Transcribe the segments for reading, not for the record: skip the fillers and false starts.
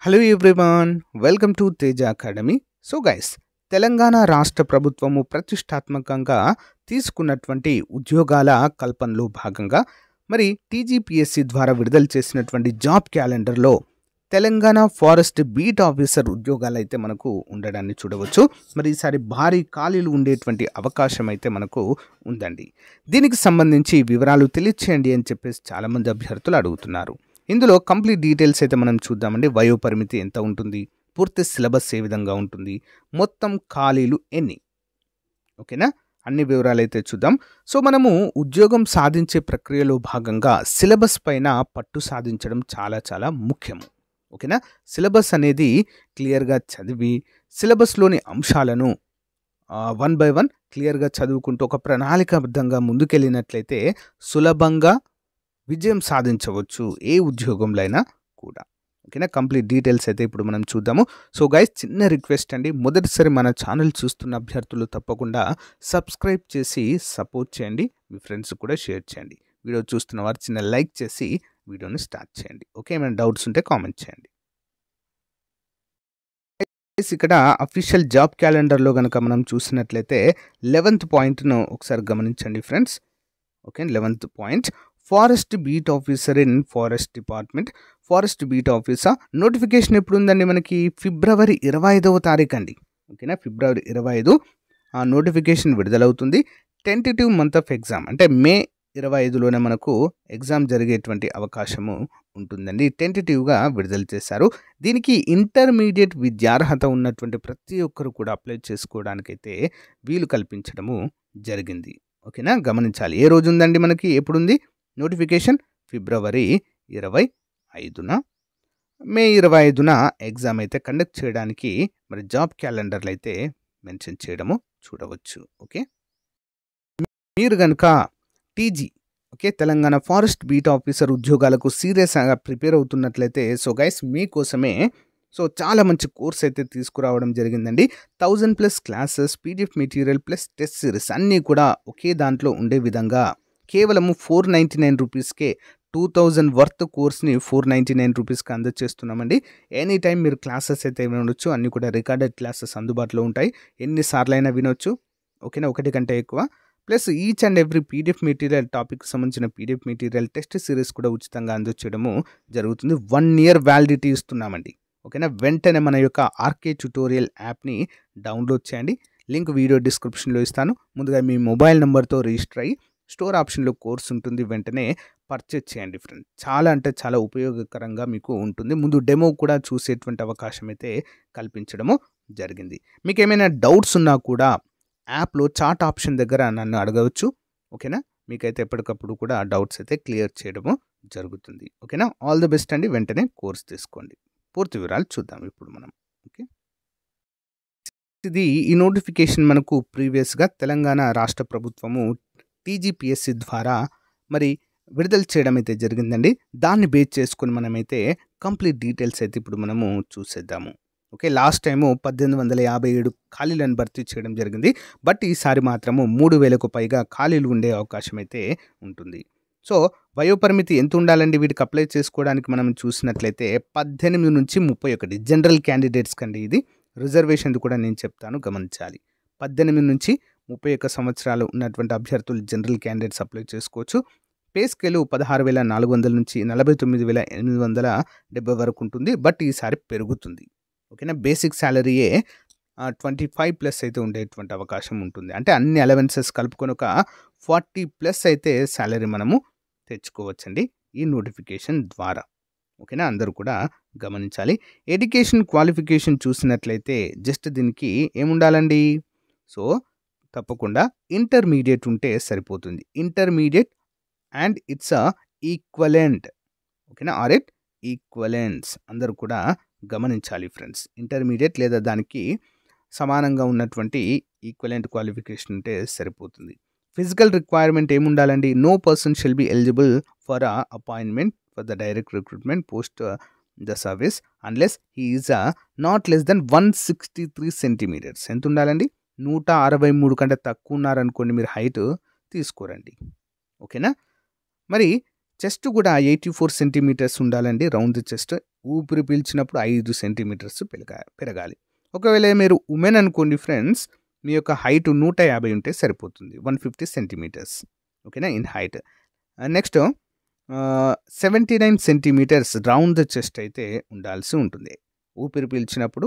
Hello everyone, welcome to Teja academy. So guys, Telangana రాష్ట్ర ప్రభుత్వము ప్రతిష్టాత్మకంగా తీసుకున్నటువంటి ఉద్యోగాల కల్పనలో భాగంగా మరి టీజీపీఎస్సీ ద్వారా విడుదల చేసినటువంటి జాబ్ క్యాలెండర్లో తెలంగాణ ఫారెస్ట్ బీట్ ఆఫీసర్ ఉద్యోగాలు అయితే మనకు ఉండడాన్ని చూడవచ్చు. మరి ఈసారి భారీ ఖాళీలు ఉండేటువంటి అవకాశం అయితే మనకు ఉందండి. దీనికి సంబంధించి వివరాలు తెలియచేయండి అని చెప్పేసి చాలామంది అభ్యర్థులు అడుగుతున్నారు. ఇందులో కంప్లీట్ డీటెయిల్స్ అయితే మనం చూద్దామండి. వయోపరిమితి ఎంత ఉంటుంది, పూర్తి సిలబస్ ఏ విధంగా ఉంటుంది, మొత్తం ఖాళీలు ఎన్ని, ఓకేనా, అన్ని వివరాలు అయితే చూద్దాం. సో మనము ఉద్యోగం సాధించే ప్రక్రియలో భాగంగా సిలబస్ పైన పట్టు సాధించడం చాలా చాలా ముఖ్యము. ఓకేనా, సిలబస్ అనేది క్లియర్గా చదివి సిలబస్లోని అంశాలను వన్ బై వన్ క్లియర్గా చదువుకుంటూ ఒక ప్రణాళికాబద్ధంగా ముందుకెళ్ళినట్లయితే సులభంగా విజయం సాధించవచ్చు ఏ ఉద్యోగంలో అయినా కూడా. ఓకేనా, కంప్లీట్ డీటెయిల్స్ అయితే ఇప్పుడు మనం చూద్దాము. సో గైస్, చిన్న రిక్వెస్ట్ అండి, మొదటిసారి మన ఛానల్ చూస్తున్న అభ్యర్థులు తప్పకుండా సబ్స్క్రైబ్ చేసి సపోర్ట్ చేయండి, మీ ఫ్రెండ్స్ కూడా షేర్ చేయండి. వీడియో చూస్తున్న వారు చిన్న లైక్ చేసి వీడియోని స్టార్ట్ చేయండి. ఓకే, ఏమైనా డౌట్స్ ఉంటే కామెంట్ చేయండి. ఇక్కడ అఫీషియల్ జాబ్ క్యాలెండర్లో కనుక మనం చూసినట్లయితే 11th పాయింట్ను ఒకసారి గమనించండి friends. Okay, 11th point, forest beat officer in forest department. Forest beat officer notification ఎప్పుడు ఉందండి మనకి? ఫిబ్రవరి 25వ తారీఖు అండి. ఓకేనా, ఫిబ్రవరి 25 ఆ నోటిఫికేషన్ విడుదలవుతుంది. టెంటేటివ్ మంత్ ఆఫ్ ఎగ్జామ్ అంటే మే 25లోనే మనకు ఎగ్జామ్ జరిగేటువంటి అవకాశము ఉంటుందండి. టెంటేటివ్గా విడుదల చేశారు. దీనికి ఇంటర్మీడియట్ విద్యార్హత ఉన్నటువంటి ప్రతి ఒక్కరు కూడా అప్లై చేసుకోవడానికైతే వీలు కల్పించడము జరిగింది. ఓకేనా, గమనించాలి. ఏ రోజు ఉందండి మనకి, ఎప్పుడుంది నోటిఫికేషన్? ఫిబ్రవరి 25న. మే 25న ఎగ్జామ్ అయితే కండక్ట్ చేయడానికి మరి జాబ్ క్యాలెండర్లు అయితే మెన్షన్ చేయడము చూడవచ్చు. ఓకే, మీరు కనుక TG okay Telangana forest beat officer ఉద్యోగాలకు సీరియస్గా ప్రిపేర్ అవుతున్నట్లయితే సో గైస్ మీకోసమే సో చాలా మంచి కోర్స్ అయితే తీసుకురావడం జరిగిందండి. 1000+ classes, PDF material plus test series అన్నీ కూడా ఒకే దాంట్లో ఉండే విధంగా కేవలము 499 రూపీస్కే 2000 వర్త్ కోర్స్ని 499 రూపీస్కి అందజేస్తున్నామండి. ఎనీ టైం మీరు క్లాసెస్ అయితే వినొచ్చు. అన్నీ కూడా రికార్డెడ్ క్లాసెస్ అందుబాటులో ఉంటాయి. ఎన్నిసార్లు అయినా వినొచ్చు. ఓకేనా, ఒకటి కంటే ఎక్కువ. Plus each and every PDF material, topic సంబంధించిన పీడిఎఫ్ మెటీరియల్, టెస్ట్ సిరీస్ కూడా ఉచితంగా అందజేయడము జరుగుతుంది. 1 year వ్యాలిడిటీ ఇస్తున్నామండి. ఓకేనా, వెంటనే మన యొక్క ఆర్కే ట్యుటోరియల్ యాప్ని డౌన్లోడ్ చేయండి. లింక్ వీడియో డిస్క్రిప్షన్లో ఇస్తాను. ముందుగా మీ మొబైల్ నెంబర్తో రిజిస్టర్ అయ్యి స్టోర్ ఆప్షన్లో కోర్స్ ఉంటుంది, వెంటనే పర్చేజ్ చేయండి ఫ్రెండ్. చాలా అంటే చాలా ఉపయోగకరంగా మీకు ఉంటుంది. ముందు డెమో కూడా చూసేటువంటి అవకాశం అయితే కల్పించడము జరిగింది. మీకు ఏమైనా డౌట్స్ ఉన్నా కూడా యాప్లో చాట్ ఆప్షన్ దగ్గర నన్ను అడగవచ్చు. ఓకేనా, మీకైతే ఎప్పటికప్పుడు కూడా డౌట్స్ అయితే క్లియర్ చేయడము జరుగుతుంది. ఓకేనా, ఆల్ ది బెస్ట్ అండి. వెంటనే కోర్స్ తీసుకోండి. పూర్తి వివరాలు చూద్దాం ఇప్పుడు మనం. ఓకే, ఈ నోటిఫికేషన్ మనకు ప్రీవియస్గా తెలంగాణ రాష్ట్ర ప్రభుత్వము టీజీపీఎస్సీ ద్వారా మరి విడుదల చేయడం అయితే జరిగిందండి. దాన్ని బేస్ చేసుకుని మనమైతే కంప్లీట్ డీటెయిల్స్ అయితే ఇప్పుడు మనము చూసేద్దాము. ఓకే, లాస్ట్ టైము 1857 ఖాళీలను భర్తీ చేయడం జరిగింది. బట్ ఈసారి మాత్రము 3000కు పైగా ఖాళీలు ఉండే అవకాశం అయితే ఉంటుంది. సో వయోపరిమితి ఎంత ఉండాలండి వీటికి అప్లై చేసుకోవడానికి? మనం చూసినట్లయితే 18 నుంచి 31. జనరల్ క్యాండిడేట్స్ కండి ఇది. రిజర్వేషన్ కూడా నేను చెప్తాను, గమనించాలి. 18 నుంచి 31 సంవత్సరాలు ఉన్నటువంటి అభ్యర్థులు జనరల్ క్యాండిడేట్స్ అప్లై చేసుకోవచ్చు. పే స్కేలు 16,400 నుంచి 49,870 వరకు ఉంటుంది. బట్ ఈసారి పెరుగుతుంది. ఓకేనా, బేసిక్ శాలరీయే 25+ అయితే ఉండేటువంటి అవకాశం ఉంటుంది. అంటే అన్ని అలవెన్సెస్ కలుపుకొని ఒక 40+ అయితే శాలరీ మనము తెచ్చుకోవచ్చండి ఈ నోటిఫికేషన్ ద్వారా. ఓకేనా, అందరూ కూడా గమనించాలి. ఎడ్యుకేషన్ క్వాలిఫికేషన్ చూసినట్లయితే జస్ట్ దీనికి ఏముండాలండి? సో తప్పకుండా ఇంటర్మీడియట్ ఉంటే సరిపోతుంది. Intermediate and it's equivalent. ఓకేనా, ఆర్ ఇట్ ఈక్వలెన్స్ అందరూ కూడా గమనించాలి ఫ్రెండ్స్. ఇంటర్మీడియట్ లేదా దానికి సమానంగా ఉన్నటువంటి ఈక్వలెంట్ క్వాలిఫికేషన్ ఉంటే సరిపోతుంది. ఫిజికల్ రిక్వైర్మెంట్ ఏముండాలండి? No person shall be eligible for appointment for the direct recruitment post the service unless he is not less than 163 centimetres. ఎంత ఉండాలండి? 163 కంటే తక్కువ ఉన్నారనుకోండి, మీరు హైట్ తీసుకోరండి. ఓకేనా, మరి చెస్ట్ కూడా 84 సెంటీమీటర్స్ ఉండాలండి రౌండ్ చెస్ట్. ఊపిరి పీల్చినప్పుడు 5 సెంటీమీటర్స్ పెరగాలి. ఒకవేళ మీరు ఉమెన్ అనుకోండి ఫ్రెండ్స్, మీ యొక్క హైట్ 150 ఉంటే సరిపోతుంది. 150 సెంటీమీటర్స్ ఓకేనా in height. Next 79 centimetres round the chest అయితే ఉండాల్సి ఉంటుంది. ఊపిరి పీల్చినప్పుడు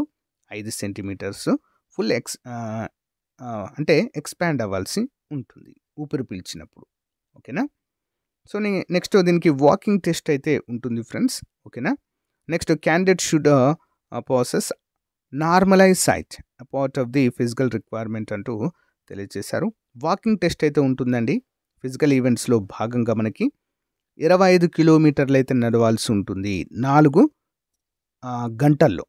5 సెంటీమీటర్స్ ఫుల్ అంటే ఎక్స్పాండ్ అవ్వాల్సి ఉంటుంది ఊపిరి పీల్చినప్పుడు. ఓకేనా. సో నెక్స్ట్ దీనికి వాకింగ్ టెస్ట్ అయితే ఉంటుంది ఫ్రెండ్స్. ఓకేనా. Next candidate should possess normal eye sight part of the physical requirement అంటూ తెలియజేశారు. వాకింగ్ టెస్ట్ అయితే ఉంటుందండి. ఫిజికల్ ఈవెంట్స్లో భాగంగా మనకి 25 కిలోమీటర్లు అయితే నడవాల్సి ఉంటుంది 4 గంటల్లో.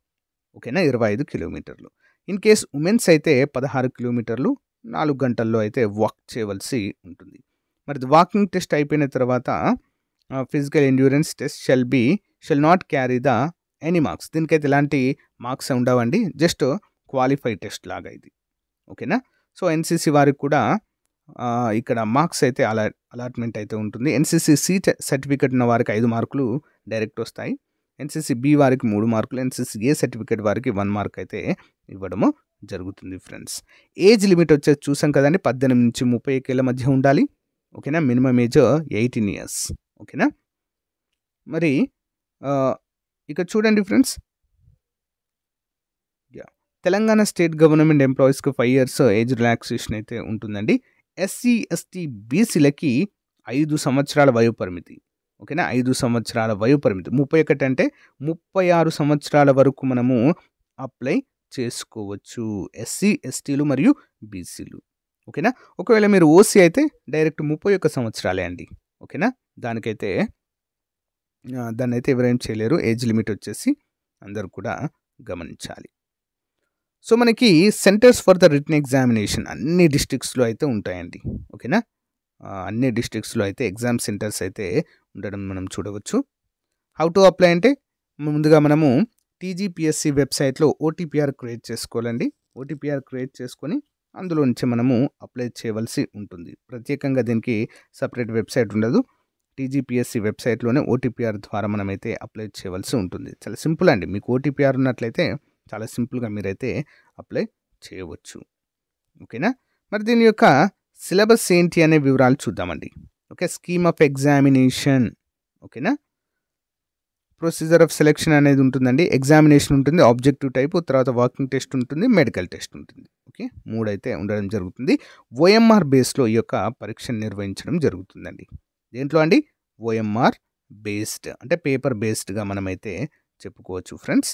ఓకేనా, 25 కిలోమీటర్లు. ఇన్ కేస్ ఉమెన్స్ అయితే 16 కిలోమీటర్లు 4 గంటల్లో అయితే వాక్ చేయవలసి ఉంటుంది. మరి వాకింగ్ టెస్ట్ అయిపోయిన తర్వాత physical endurance test shall not carry the any marks. దీనికైతే ఎలాంటి మార్క్స్ ఉండవండి, జస్ట్ క్వాలిఫై టెస్ట్ లాగా ఇది. ఓకేనా. సో ఎన్సీసీ వారికి కూడా ఇక్కడ మార్క్స్ అయితే అలాట్మెంట్ అయితే ఉంటుంది. ఎన్సీసీ సి సర్టిఫికేట్ ఉన్న వారికి 5 మార్కులు డైరెక్ట్ వస్తాయి. ఎన్సీసీ బి వారికి 3 మార్కులు, ఎన్సీసీ ఏ సర్టిఫికేట్ వారికి 1 మార్క్ అయితే ఇవ్వడము జరుగుతుంది ఫ్రెండ్స్. ఏజ్ లిమిట్ వచ్చేసి చూసాం కదండి, 18 నుంచి 30 ఏళ్ళ మధ్య ఉండాలి. ఓకేనా. Minimum age 18 years. ఓకేనా. మరి ఇక చూడండి ఫ్రెండ్స్, తెలంగాణ స్టేట్ గవర్నమెంట్ ఎంప్లాయీస్కి 5 years ఏజ్ రిలాక్సేషన్ అయితే ఉంటుందండి. ఎస్సీ ఎస్టీ బీసీలకి 5 సంవత్సరాల వయోపరిమితి. ఓకేనా, 5 సంవత్సరాల వయోపరిమితి. 31 అంటే 36 సంవత్సరాల వరకు మనము అప్లై చేసుకోవచ్చు ఎస్సీ ఎస్టీలు మరియు బీసీలు. ఓకేనా. ఒకవేళ మీరు ఓసీ అయితే డైరెక్ట్ 31 సంవత్సరాలే అండి. ఓకేనా. దాన్ని అయితే ఎవరేం చేయలేరు. ఏజ్ లిమిట్ వచ్చేసి అందరూ కూడా గమనించాలి. సో మనకి centres for the written examination అన్ని డిస్ట్రిక్ట్స్లో అయితే ఉంటాయండి. ఓకేనా. అన్ని డిస్ట్రిక్ట్స్లో అయితే ఎగ్జామ్ సెంటర్స్ అయితే ఉండడం మనం చూడవచ్చు. హౌ టు అప్లై అంటే ముందుగా మనము టీజీపీఎస్సీ వెబ్సైట్లో ఓటీపీఆర్ క్రియేట్ చేసుకోవాలండి. ఓటీపీఆర్ క్రియేట్ చేసుకొని అందులో నుంచి మనము అప్లై చేయవలసి ఉంటుంది. ప్రత్యేకంగా దీనికి సపరేట్ వెబ్సైట్ ఉండదు. టీజీపీఎస్సీ వెబ్సైట్లోనే ఓటీపీఆర్ ద్వారా మనమైతే అప్లై చేయవలసి ఉంటుంది. చాలా సింపుల్ అండి. మీకు ఓటీపీఆర్ ఉన్నట్లయితే చాలా సింపుల్గా మీరైతే అప్లై చేయవచ్చు. ఓకేనా. మరి దీని యొక్క సిలబస్ ఏంటి అనే వివరాలు చూద్దామండి. Okay, scheme of examination. ఓకేనా. ప్రొసీజర్ ఆఫ్ సెలెక్షన్ అనేది ఉంటుందండి. ఎగ్జామినేషన్ ఉంటుంది, ఆబ్జెక్టివ్ టైప్, తర్వాత వాకింగ్ టెస్ట్ ఉంటుంది, మెడికల్ టెస్ట్ ఉంటుంది. ఓకే, 3 అయితే ఉండడం జరుగుతుంది. ఓఎంఆర్ బేస్లో ఈ యొక్క పరీక్షను నిర్వహించడం జరుగుతుందండి. దేంట్లో అండి? ఓఎంఆర్ బేస్డ్, అంటే పేపర్ బేస్డ్గా మనమైతే చెప్పుకోవచ్చు ఫ్రెండ్స్.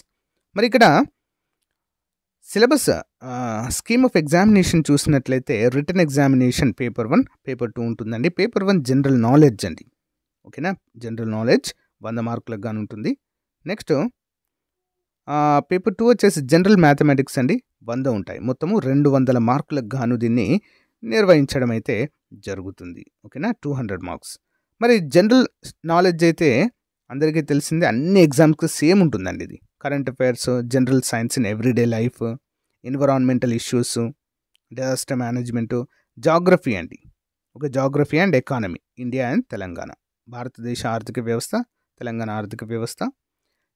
మరి ఇక్కడ సిలబస్ స్కీమ్ ఆఫ్ ఎగ్జామినేషన్ చూసినట్లయితే రిటన్ ఎగ్జామినేషన్ పేపర్ 1, పేపర్ 2 ఉంటుందండి. పేపర్ 1 జనరల్ నాలెడ్జ్ అండి. ఓకేనా, జనరల్ నాలెడ్జ్ 100 మార్కులకు గాను ఉంటుంది. నెక్స్ట్ పేపర్ 2 వచ్చేసి జనరల్ మ్యాథమెటిక్స్ అండి, 100 ఉంటాయి. మొత్తము 200 మార్కులకు గాను దీన్ని నిర్వహించడం అయితే జరుగుతుంది. ఓకేనా, 200 మార్క్స్. మరి జనరల్ నాలెడ్జ్ అయితే అందరికీ తెలిసిందే, అన్ని ఎగ్జామ్స్కి సేమ్ ఉంటుందండి. ఇది current affairs, general science in everyday life, environmental issues, disaster management, geography అండి. Okay, geography and economy, India and Telangana, భారతదేశ ఆర్థిక వ్యవస్థ, తెలంగాణ ఆర్థిక వ్యవస్థ,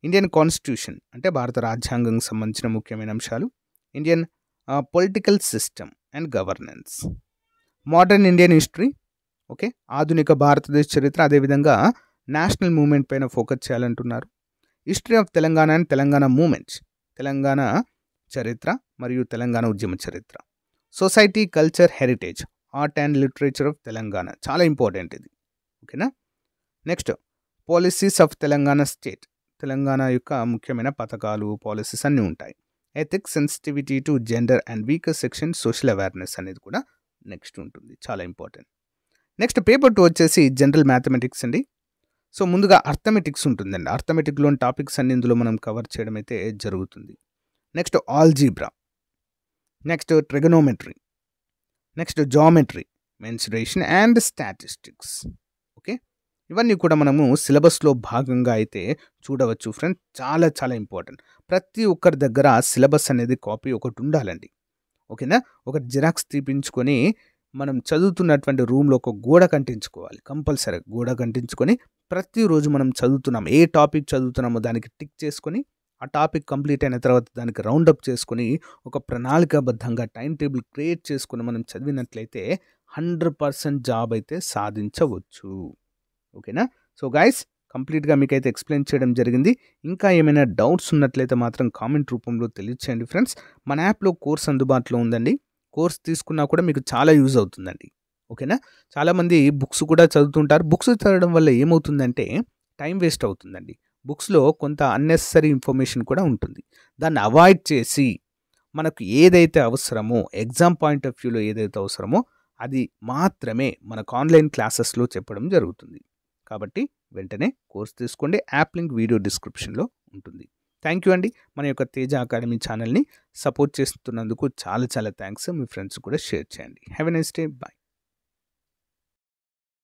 ఇండియన్ కాన్స్టిట్యూషన్ అంటే భారత రాజ్యాంగం సంబంధించిన ముఖ్యమైన అంశాలు, Indian political system and governance, modern Indian history, okay, ఆధునిక భారతదేశ చరిత్ర, అదేవిధంగా నేషనల్ మూవ్మెంట్ పైన ఫోకస్ చేయాలంటున్నారు. History of Telangana and Telangana movements, Telangana చరిత్ర మరియు తెలంగాణ ఉద్యమ చరిత్ర, society, culture, heritage, art and literature of Telangana, చాలా ఇంపార్టెంట్ ఇది. ఓకేనా. Next policies of Telangana state, Telangana యొక్క ముఖ్యమైన పథకాలు, పాలసీస్ అన్నీ ఉంటాయి. Ethics, sensitivity to gender and weaker section, social awareness అనేది కూడా నెక్స్ట్ ఉంటుంది, చాలా ఇంపార్టెంట్. నెక్స్ట్ పేపర్ 2 వచ్చేసి జనరల్ మ్యాథమెటిక్స్ అండి. సో ముందుగా అర్థమెటిక్స్ ఉంటుందండి. అర్థమెటిక్లోని టాపిక్స్ అన్ని ఇందులో మనం కవర్ చేయడం అయితే జరుగుతుంది. Next algebra, next trigonometry, next geometry, mensuration and statistics. Okay, ఇవన్నీ కూడా మనము సిలబస్లో భాగంగా అయితే చూడవచ్చు ఫ్రెండ్స్. చాలా చాలా ఇంపార్టెంట్. ప్రతి ఒక్కరి దగ్గర సిలబస్ అనేది కాపీ ఒకటి ఉండాలండి. ఓకేనా, ఒక జిరాక్స్ తీపించుకొని మనం చదువుతున్నటువంటి రూమ్లో ఒక గోడ కంటించుకోవాలి. కంపల్సరీ గోడ కంటించుకొని ప్రతిరోజు మనం చదువుతున్నాం, ఏ టాపిక్ చదువుతున్నామో దానికి టిక్ చేసుకొని, ఆ టాపిక్ కంప్లీట్ అయిన తర్వాత దానికి రౌండప్ చేసుకొని, ఒక ప్రణాళికాబద్ధంగా టైం టేబుల్ క్రియేట్ చేసుకొని మనం చదివినట్లయితే 100% జాబ్ అయితే సాధించవచ్చు. ఓకేనా? సో గైస్, కంప్లీట్గా మీకైతే ఎక్స్ప్లెయిన్ చేయడం జరిగింది. ఇంకా ఏమైనా డౌట్స్ ఉన్నట్లయితే మాత్రం కామెంట్ రూపంలో తెలియచేయండి ఫ్రెండ్స్. మన యాప్లో కోర్స్ అందుబాటులో ఉందండి. కోర్స్ తీసుకున్నా కూడా మీకు చాలా యూజ్ అవుతుందండి. ఓకేనా? చాలామంది బుక్స్ కూడా చదువుతుంటారు. బుక్స్ చదవడం వల్ల ఏమవుతుందంటే టైం వేస్ట్ అవుతుందండి. బుక్స్లో కొంత అన్నెసరీ ఇన్ఫర్మేషన్ కూడా ఉంటుంది. దాన్ని అవాయిడ్ చేసి మనకు ఏదైతే అవసరమో, ఎగ్జామ్ పాయింట్ ఆఫ్ వ్యూలో ఏదైతే అవసరమో అది మాత్రమే మనకు ఆన్లైన్ క్లాసెస్లో చెప్పడం జరుగుతుంది. కాబట్టి వెంటనే కోర్స్ తీసుకోండి. యాప్ లింక్ వీడియో డిస్క్రిప్షన్లో ఉంటుంది. థ్యాంక్ యూ అండి. మన యొక్క తేజ అకాడమీ ఛానల్ని సపోర్ట్ చేస్తున్నందుకు చాలా చాలా థ్యాంక్స్. మీ ఫ్రెండ్స్ కూడా షేర్ చేయండి. Have a nice day. Bye.